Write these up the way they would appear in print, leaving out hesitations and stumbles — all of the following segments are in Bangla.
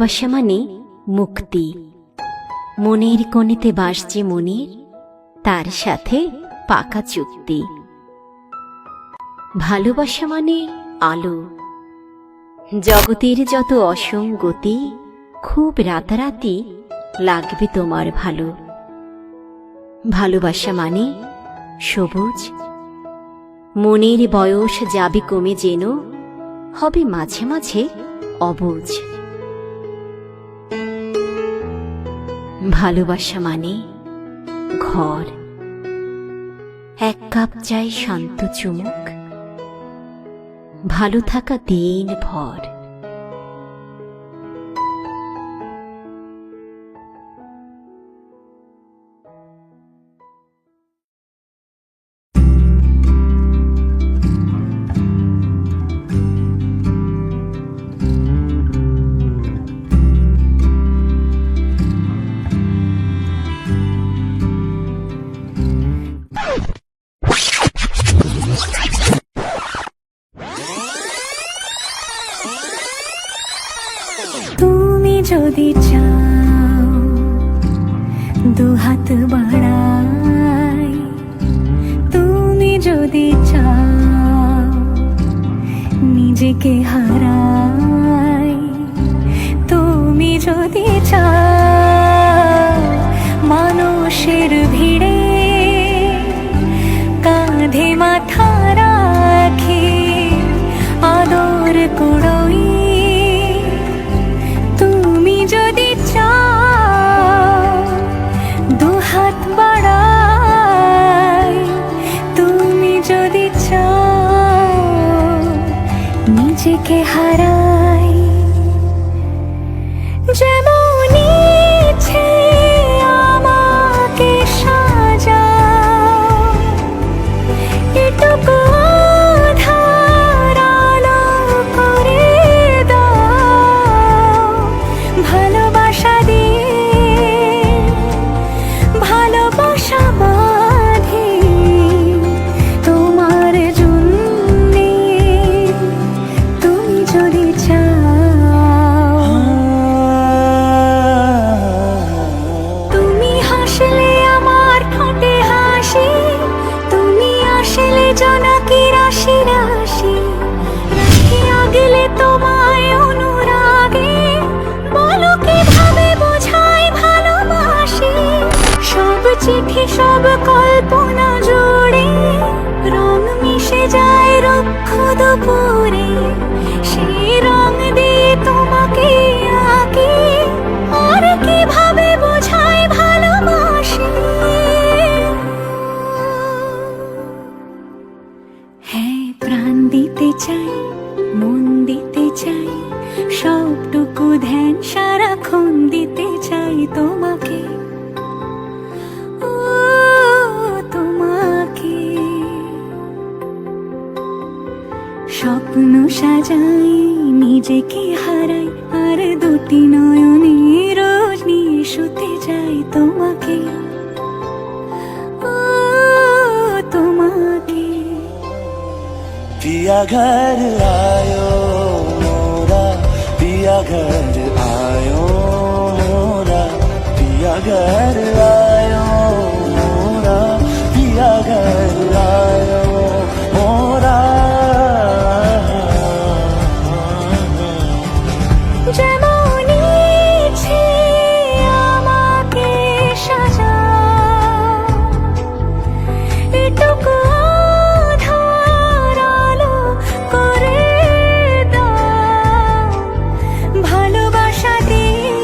ভালোবাসা মানে মুক্তি। মনের কোণেতে বাস যে মনের, তার সাথে পাকা চুক্তি। ভালোবাসা মানে আলো। জগতের যত অসঙ্গতি, খুব রাতারাতি লাগবে তোমার ভালো। ভালোবাসা মানে সবুজ। মনের বয়স যাবে কমে, যেন হবে মাঝে মাঝে অবুঝ। ভালোবাসা মানে ঘর। এক কাপ চাই শান্ত চুমুক, ভালো থাকা দিন ভর। তুমি যদি চাও দুহাত বাড়াই, তুমি যদি চাও নিজেকে হারাই, তুমি যদি চাও মানুষের ভিড়ে কাঁধে মাথা রাখি আদর কুড়োই, তুমি যদি চাও দুহাত বাড়াই, তুমি যদি চাও নিজেকে হারাই। যেমন ইচ্ছে আমাকে সাজাও, এটুকু আধার আলো করে দাও। ভালোবাসা দিয়ে ভালোবাসা বাঁধি তোমার জন্যে, তুমি যদি চাও। তুমি হাসলে আমার ঠোঁটে হাসি, তুমি আসলে জোনাকি রাশি রাশি, রাখিয়া গেলে তোমায় অনুরাগে, বলো কিভাবে বোঝাই ভালোবাসি। সব চিঠি সব কল্পনা জুড়ে রং মিশে যায় রুক্ষ দুপুরে, সেই রং দিয়ে তোমাকে আঁকি, আর কিভাবে বোঝাই ভালোবাসি। হ্যাঁ, প্রাণ দিতে চাই, মন দিতে চাই, সবটুকু ধ্যান সারাক্ষণ দিতে চাই তোমাকে, ও তোমাকে। স্বপ্ন সাজাই, নিজেকে হারাই, আর দুটি নয়নে রোজ নিয়ে শুতে যাই তোমাকে, ও তোমাকে। पिया घर आयो मोरा, पिया घर आयो मोरा, पिया घर आयो मोरा, पिया घर आयो मोरा। যেমন ইচ্ছে আমাকে সাজাও, এটুকু আধার আলো করে দাও। ভালোবাসা দিয়ে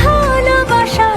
ভালোবাসা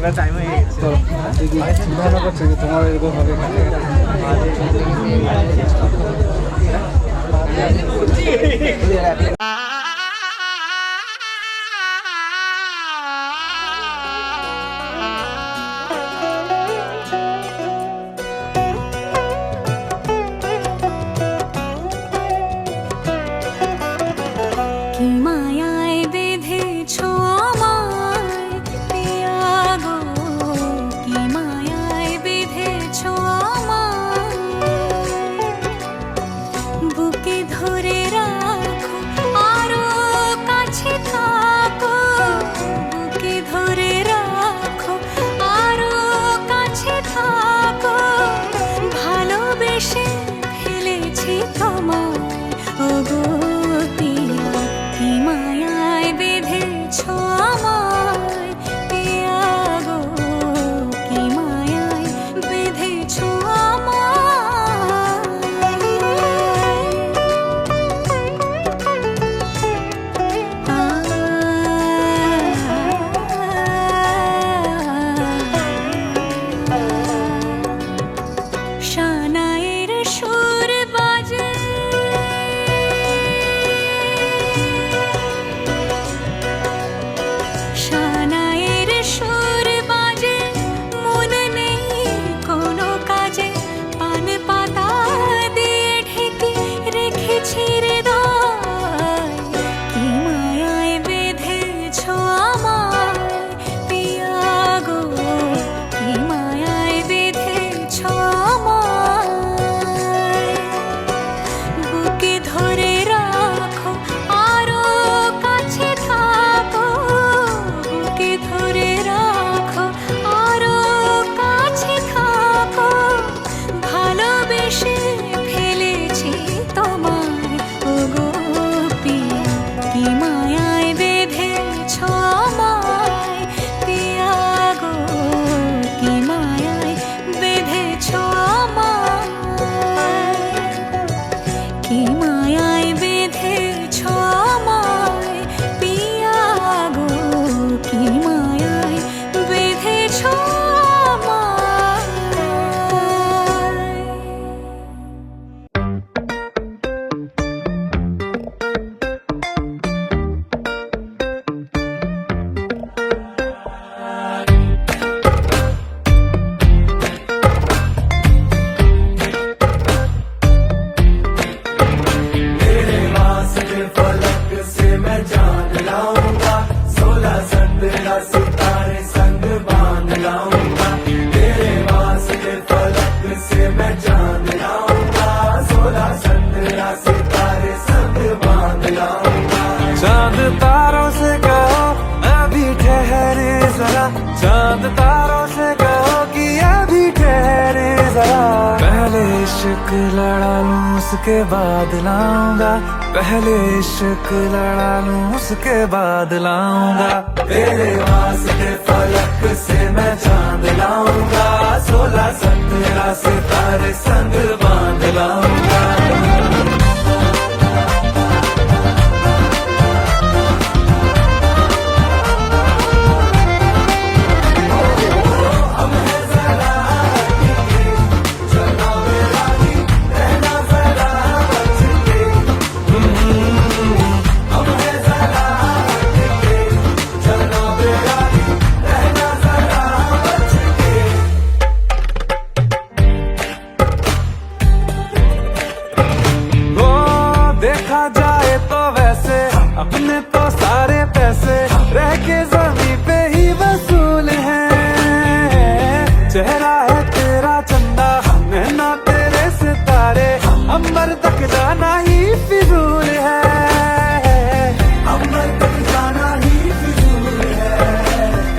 এবার টাইম হয়ে গেছে। তো দিদি ধারণা করছে যে তোমার এরকম হবে কি মায়ায় বেঁধেছো আমায় পিয়া গো, কি মায়ায় বেঁধেছো আমায়, বুকে ধরে রাখো আরো কাছে থাকো, বুকে ধরে রাখো আরো কাছে থাকো, ভালোবেসে ফেলেছি তোমায় ওগো পিয়া, কি মায়ায় বেঁধেছো আমায় পিয়া গো, কি মায়ায় বেঁধেছো আমায়। শানায়ের সুর বাজে, শানায়ের সুর বাজে, মন নেই কোনো কাজে, পান পাতা দিয়ে ঢেকে রেখেছি হৃদয়, কি মায়ায় বেঁধেছো আমায় পিয়া গো, কি মায়ায় বেঁধেছো আমায়, বুকে ধরে রাখো আরো কাছে থাকো, বুকে ধরে রাখো আরো কাছে থাকো, ভালোবেসে ফেলেছি তোমায় ওগো পিয়া, কি মায়ায় বেঁধেছো আমায় পিয়া গো, কি মায়ায় বেঁধেছো আমায়, কি মায়ায় বেঁধেছো আমায় পিয়া গো, কি মায়ায় বেঁধেছো আমায়। वास्ते फलक से मैं जान लाऊंगा, 16-17 सितारे संग बांध लाऊंगा, तेरे वास्ते फलक से मैं जान लाऊंगा, 16-17 सितारे संग बांध लाऊंगा। चांद तारों से कहो अभी ठहरे जरा, चांद तारों से कहो कि अभी ठहरे जरा, पहले इश्क लड़ा लूं उसके बाद लाऊंगा, पहले इश्क लड़ा लूं उसके बाद लाऊंगा, तेरे वास्ते फलक से मैं चांद लाऊंगा, 16-17 सितारे संग बांध लाऊंगा। देखा जाए तो वैसे अपने तो सारे पैसे रह के जमीन पे ही वसूल हैं, चेहरा है तेरा चंदा नैना तेरे सितारे, अंबर तक जाना ही फिजूल है, अंबर तक जाना ही फिजूल है,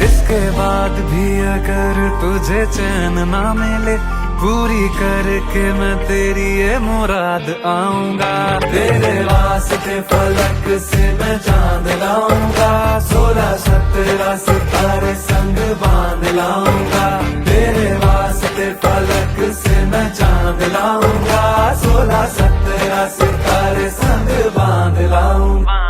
इसके बाद भी अगर तुझे चैन ना मिले पूरी करके मैं तेरी ये मुराद आऊंगा, तेरे वास्ते फलक से मैं चांद लाऊंगा, 16-17 सितारे संग बांध लाऊंगा, तेरे वास्ते फलक से मैं चांद लाऊंगा, 16-17 सितारे संग बांध लाऊंगा।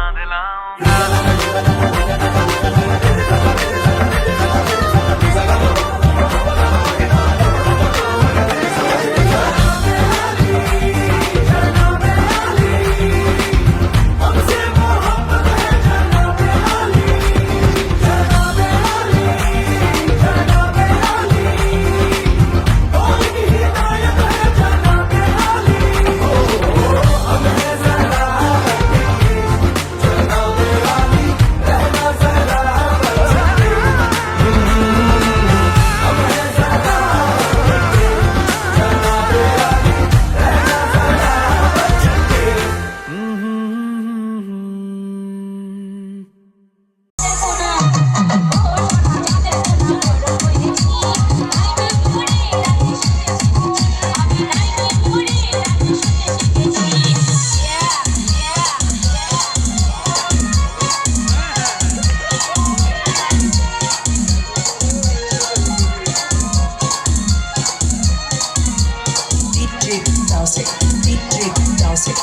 Dowsik, DJ Dowsik.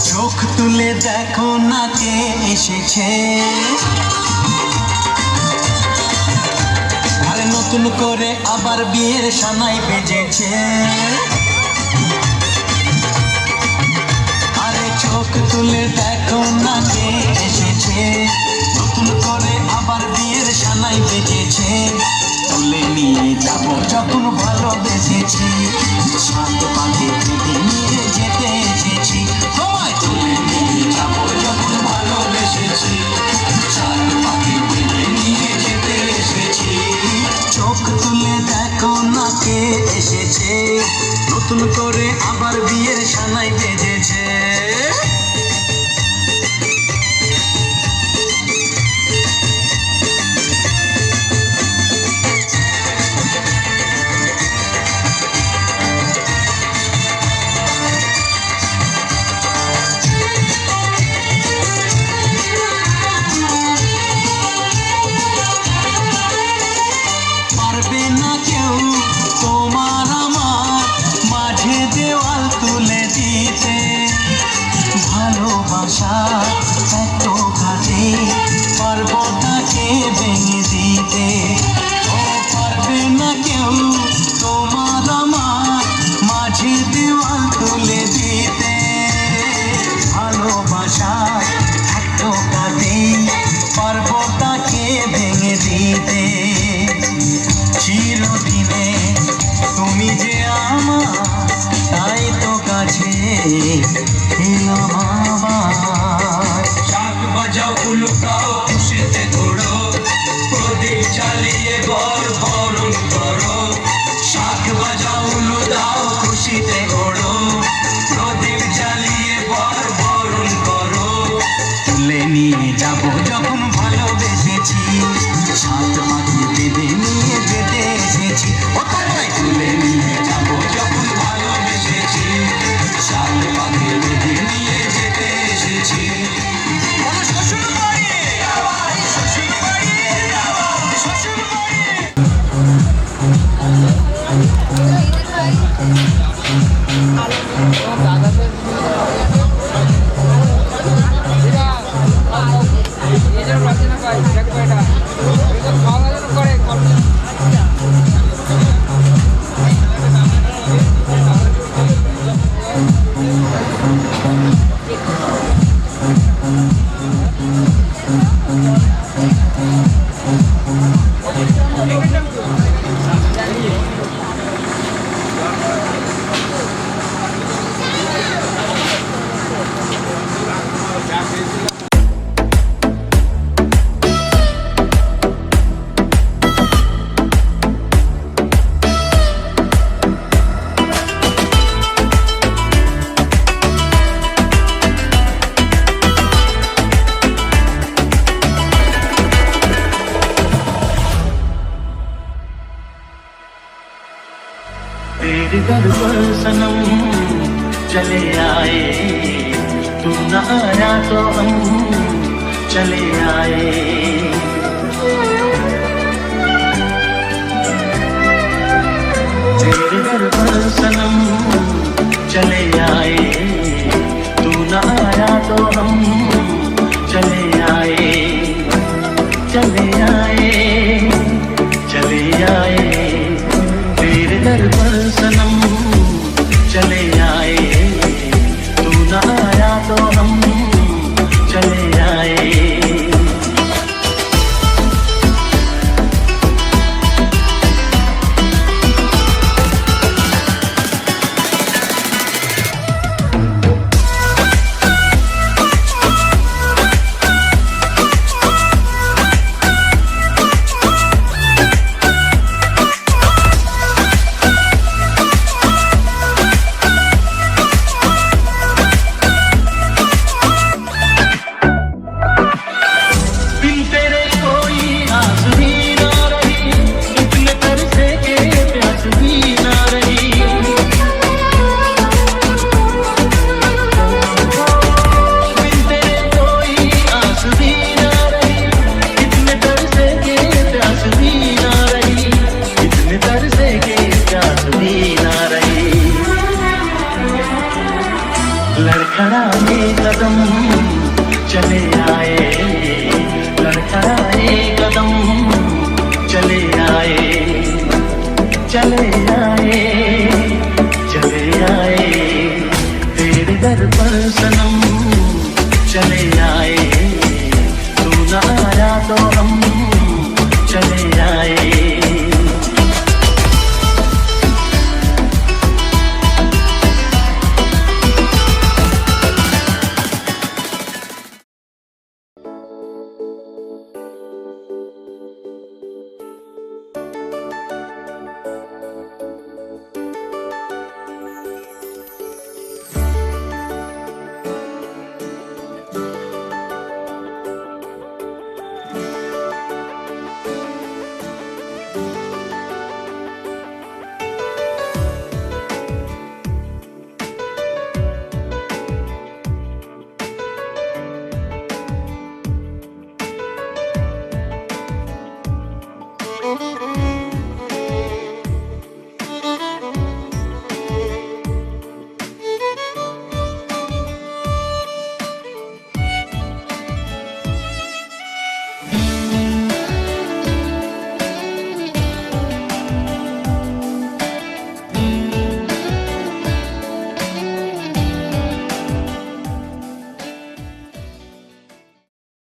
চোখ তুলে দেখো না কে এসেছে, আরে নতুন করে আবার বিয়ের সানাই বেজেছে। আরে চোখ তুলে দেখো না কে এসেছে, নতুন করে আবার বিয়ের সানাই বেজেছে। তুলে নিয়ে যাব যখন ভালোবেসেছি, সাত পাখি থেকে নিয়ে যেতে এসেছি। তোমায় তুলে নিয়ে যাব যখন ভালোবেসেছি, সাত পাখি থেকে নিয়ে যেতে এসেছি। চোখ তুলে দেখো না কে এসেছে, নতুন করে আবার বিয়ের সানাই বেজেছে। পারবে না কেউ তোমার আমার মাঝে দেওয়াল তুলে দিতে, ভালোবাসা এত কাজে পারবো তাকে ভেঙে দিতে। ও পারবে না কেউ তোমার আমার মাঝে দেওয়াল তুলে দিতে, ভালোবাসা এত কাজে পারবো তাকে ভেঙে দিতে। চিরদিনে তুমি যে আমার, তাই তো কাছে এলাম আবার। শাক বাজাও উলুকাও খুশিতে ঘোড়ো, প্রদীপ জ্বালিয়ে ঘর বরণ করো। শাক বাজাও উলু দাও খুশিতে ঘোড়ো, প্রদীপ জ্বালিয়ে ঘর বরণ করো। তুলে নিয়ে যাব যখন ভালোবেসেছি, সাত পাখি বেঁধে নিয়ে যেতে এসেছি। ও তাই তুলে নিয়ে যাব যখন ভালোবেসেছি, সাত পাখি বেঁধে নিয়ে যেতে এসেছি। শ্বশুর বাড়ি, শ্বশুর বাড়ি, শ্বশুর বাড়ি। तेरे दर पर सनम चले आए, तू न आया तो हम चले आए। तेरे दर पर सनम चले आए, तू न आया तो हम चले आए। चले आए, चले आए, तेरे दर पर सनम चले आए, तू न आया तो हम चले आए। लड़खड़ाए कदम चले आए, लड़खड़ाए कदम चले आए, चले आए।